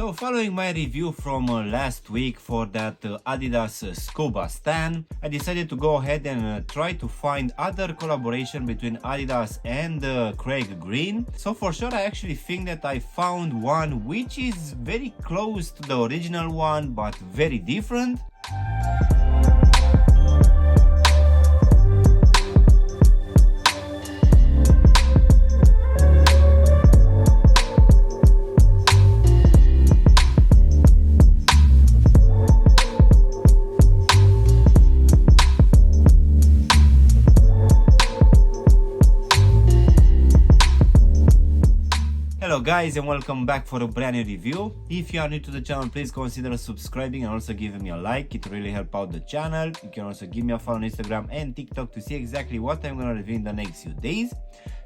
So following my review from last week for that Adidas scuba stand, I decided to go ahead and try to find other collaboration between Adidas and Craig Green. So for sure I actually think that I found one which is very close to the original one but very different. Hello guys and welcome back for a brand new review. If you are new to the channel, please consider subscribing and also giving me a like. It really helps out the channel. You can also give me a follow on Instagram and TikTok to see exactly what I'm gonna review in the next few days.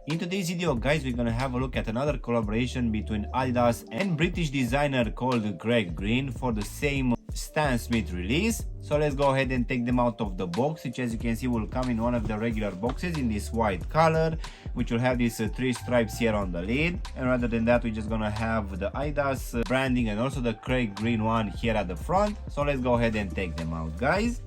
In today's video guys, we're gonna have a look at another collaboration between Adidas and British designer called Craig Green for the same Stan Smith release. So let's go ahead and take them out of the box, which as you can see will come in one of the regular boxes in this white color, which will have these three stripes here on the lid. And rather than that, we're just gonna have the Adidas branding and also the Craig Green one here at the front. So let's go ahead and take them out guys.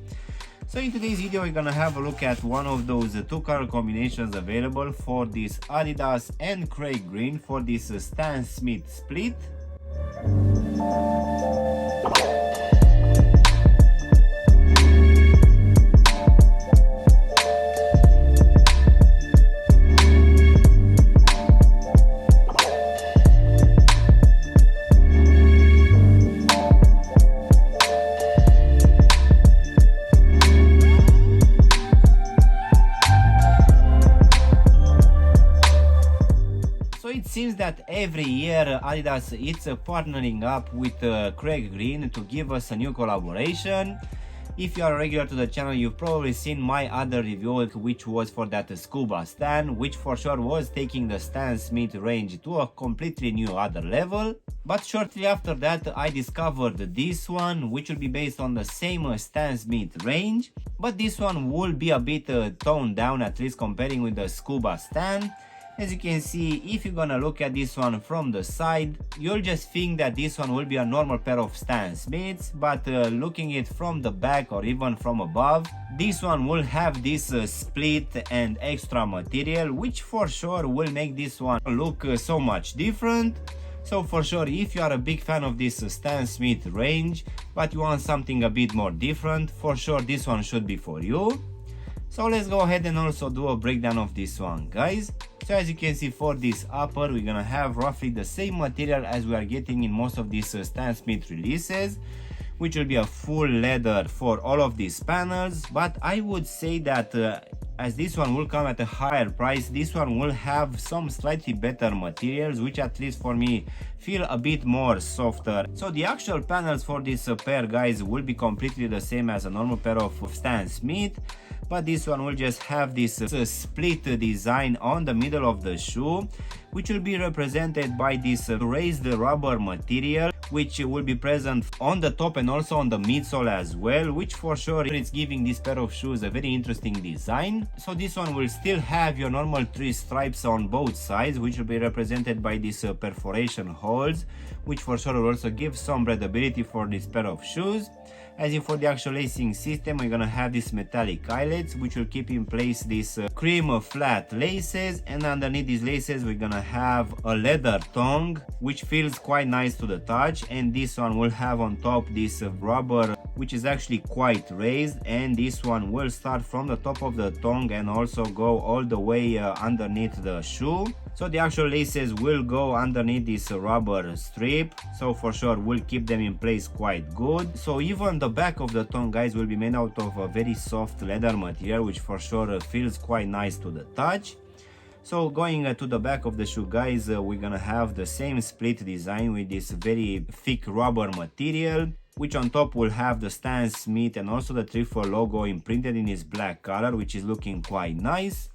So in today's video, we're gonna have a look at one of those two color combinations available for this Adidas and Craig Green for this Stan Smith split. It seems that every year Adidas is partnering up with Craig Green to give us a new collaboration. If you are regular to the channel, you've probably seen my other review, which was for that scuba stand, which for sure was taking the Stan Smith range to a completely new other level. But shortly after that I discovered this one, which will be based on the same Stan Smith range, but this one will be a bit toned down, at least comparing with the scuba stand. As you can see, if you're gonna look at this one from the side, you'll just think that this one will be a normal pair of Stan Smiths, but looking it from the back or even from above, this one will have this split and extra material, which for sure will make this one look so much different. So for sure, if you are a big fan of this Stan Smith range, but you want something a bit more different, for sure this one should be for you. So let's go ahead and also do a breakdown of this one guys. So as you can see, for this upper we're gonna have roughly the same material as we are getting in most of these Stan Smith releases, which will be a full leather for all of these panels. But I would say that as this one will come at a higher price, this one will have some slightly better materials, which at least for me feel a bit more softer. So the actual panels for this pair guys will be completely the same as a normal pair of Stan Smith, but this one will just have this split design on the middle of the shoe, which will be represented by this raised rubber material, which will be present on the top and also on the midsole as well, which for sure is giving this pair of shoes a very interesting design. So this one will still have your normal three stripes on both sides, which will be represented by these perforation holes, which for sure will also give some breathability for this pair of shoes. As in for the actual lacing system, we're gonna have these metallic eyelets, which will keep in place these cream flat laces, and underneath these laces we're gonna have a leather tongue, which feels quite nice to the touch. And this one will have on top this rubber, which is actually quite raised, and this one will start from the top of the tongue and also go all the way underneath the shoe. So the actual laces will go underneath this rubber strip, so for sure will keep them in place quite good. So even the back of the tongue guys will be made out of a very soft leather material, which for sure feels quite nice to the touch. So going to the back of the shoe guys, we're gonna have the same split design with this very thick rubber material, which on top will have the Stan Smith and also the triple logo imprinted in this black color, which is looking quite nice.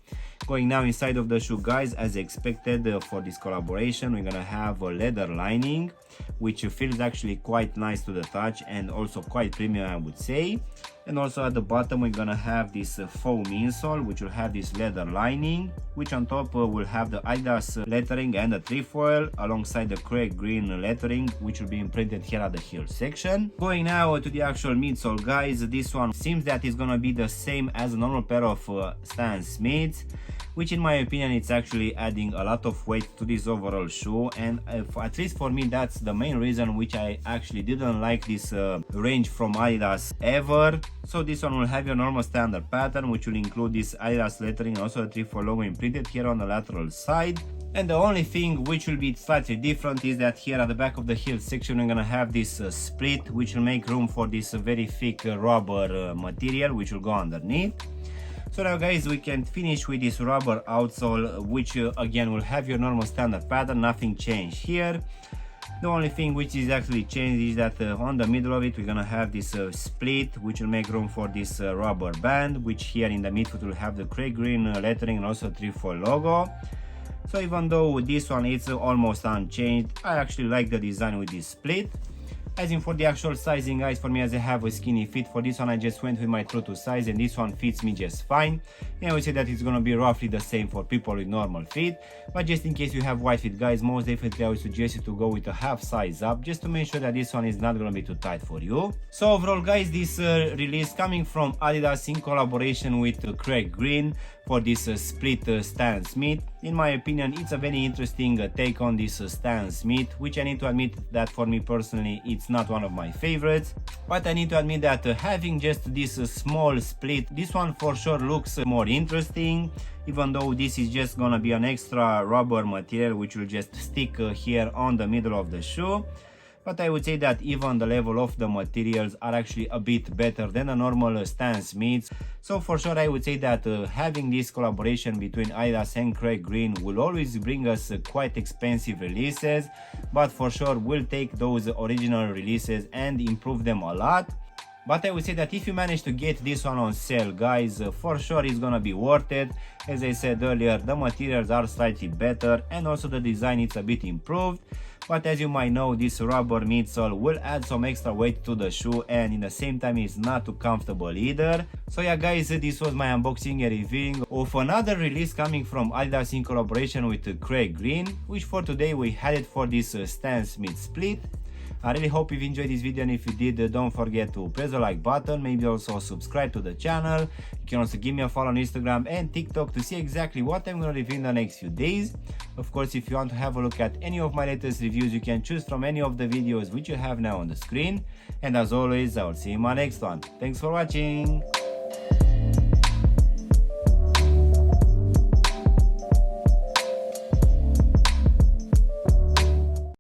Going now inside of the shoe guys, as expected for this collaboration, we're gonna have a leather lining, which feels actually quite nice to the touch and also quite premium I would say. And also at the bottom we're gonna have this foam insole, which will have this leather lining, which on top will have the Adidas lettering and the trefoil alongside the Craig green lettering, which will be imprinted here at the heel section. Going now to the actual midsole, guys, this one seems that it's gonna be the same as a normal pair of Stan Smiths, which in my opinion it's actually adding a lot of weight to this overall shoe, and at least for me that's the main reason which I actually didn't like this range from Adidas ever. So this one will have your normal standard pattern, which will include this Adidas lettering, also the trefoil logo imprinted here on the lateral side. And the only thing which will be slightly different is that here at the back of the heel section we're gonna have this split, which will make room for this very thick rubber material which will go underneath. So now guys, we can finish with this rubber outsole, which again will have your normal standard pattern, nothing changed here. The only thing which is actually changed is that on the middle of it we're gonna have this split, which will make room for this rubber band, which here in the midfoot will have the Craig green lettering and also trefoil logo. So even though this one is almost unchanged, I actually like the design with this split. As in for the actual sizing, guys, for me, as I have a skinny fit, for this one I just went with my true to size, and this one fits me just fine. And I would say that it's gonna be roughly the same for people with normal fit, but just in case you have wide fit, guys, most definitely I would suggest you to go with a half size up, just to make sure that this one is not gonna be too tight for you. So overall, guys, this release coming from Adidas in collaboration with Craig Green for this split Stan Smith, in my opinion it's a very interesting take on this Stan Smith, which I need to admit that for me personally it's not one of my favorites, but I need to admit that having just this small split, this one for sure looks more interesting, even though this is just gonna be an extra rubber material which will just stick here on the middle of the shoe. But I would say that even the level of the materials are actually a bit better than a normal Stan Smiths. So for sure I would say that having this collaboration between Adidas and Craig Green will always bring us quite expensive releases, but for sure we'll take those original releases and improve them a lot. But I would say that if you manage to get this one on sale, guys, for sure it's gonna be worth it. As I said earlier, the materials are slightly better and also the design is a bit improved. But as you might know, this rubber midsole will add some extra weight to the shoe, and in the same time it's not too comfortable either. So yeah guys, this was my unboxing and reviewing of another release coming from Adidas in collaboration with Craig Green, which for today we had it for this Stan Smith split. I really hope you've enjoyed this video, and if you did, don't forget to press the like button, maybe also subscribe to the channel. You can also give me a follow on Instagram and TikTok to see exactly what I'm going to review in the next few days. Of course, if you want to have a look at any of my latest reviews, you can choose from any of the videos which you have now on the screen. And as always, I will see you in my next one. Thanks for watching.